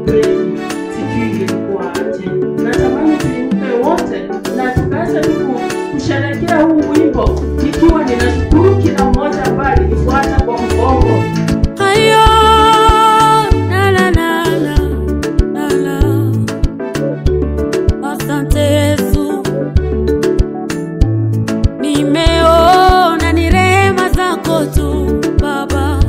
kweli sijui ilikuwa aje. Natamani tuimbe wote na tukaweza kusherehekea huu wimbo ikiwa ninashukuru kila mmoja ambaye alinifuata kwa mgongo. Ayo la la la la la la. Asante Yesu, nimeona ni rehema zako tu Baba,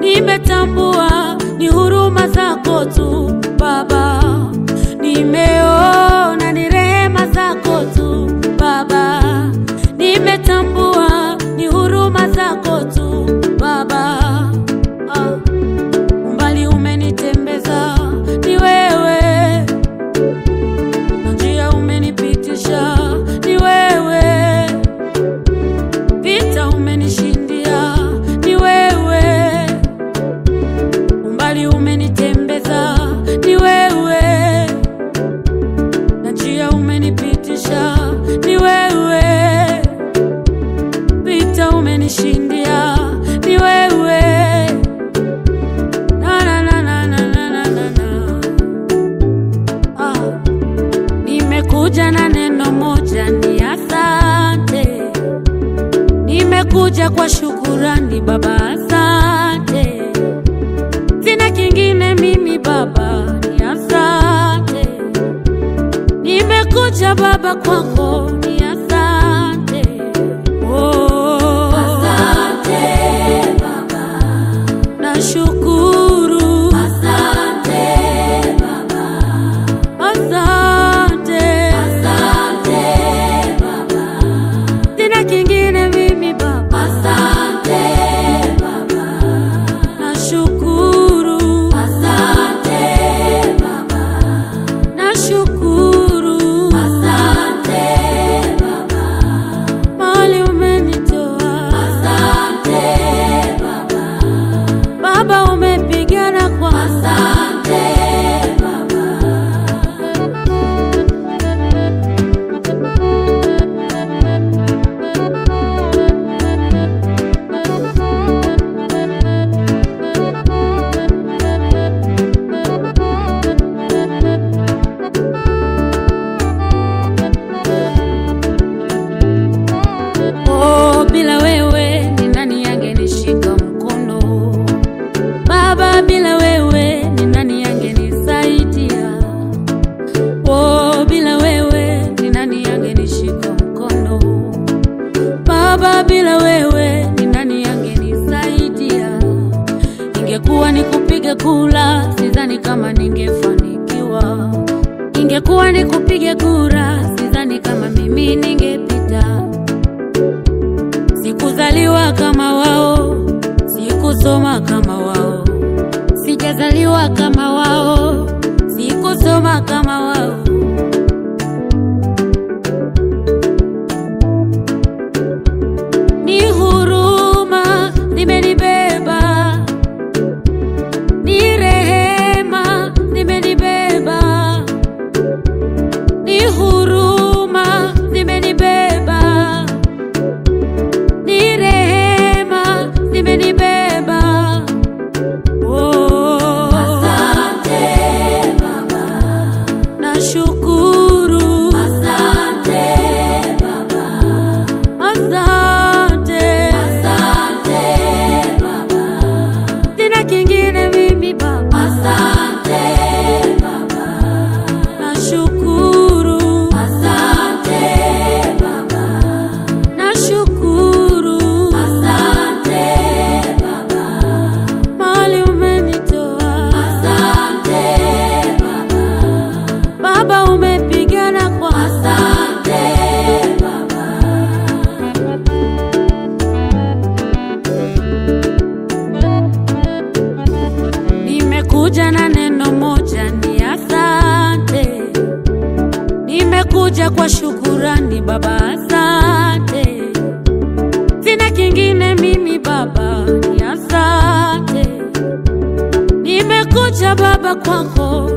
nimetambua ni huruma zako tu Baba, nimeona ni rehema zako tu Baba, nimetambua ni huruma zako tu Baba. Umbali umenitembeza ni wewe, na njia umenipitisha ni wewe, vita umenishindia ni wewe. Umbali umenitembeza ni wewe, na njia umenipitisha ni wewe, vita umenishindia ni wewe. Nimekuja na neno moja, ni asante. Nimekuja kwa shukurani Baba, asante. Sina kingine mimi Baba, ni asante. Nimekuja Baba kwako, ni asante. Oh, asante Baba, nashukuru. Asante Baba, asante. Asante Baba, sina kingine mimi Baba. Asante Baba, nashukuru. Asante Baba, nashukuru. Asante Baba, mahali umenitoa. Asante Baba, Baba umepigana kwa. Asante Baba. Oh, bila wewe ni nani angenishika mkono Baba, bila wewe ni nani angenisaidia? Oh, bila wewe ni nani angenishika mkono Baba, bila wewe ni nani angenisaidia? Ingekuwa ni kupiga kura, sidhani kama ningefanikiwa. Ingekuwa ni kupiga kura, sidhani kama mimi ningepita. Sikuzaliwa kama wao, sikusoma kama wao, sijazaliwa kama wao, sikusoma kama wao. Ni huruma zimenibeba, ni rehema zimenibeba, ni huruma zimenibeba, ni rehema zimenibeba. Oh, asante Baba, nashukuru. Asante Baba, asante. Asante Baba, sina kingine mimi Baba. Asante Baba, nashukuru. Asante Baba, nashukuru. Asante Baba, mahali umenitoa. Asante Baba, Baba umepigana kwa. Asante Baba. Nimekuja na neno moja, ni asante. Nimekuja kwa shukurani Baba, asante. Sina kingine mimi Baba, ni asante. Nimekuja Baba kwako.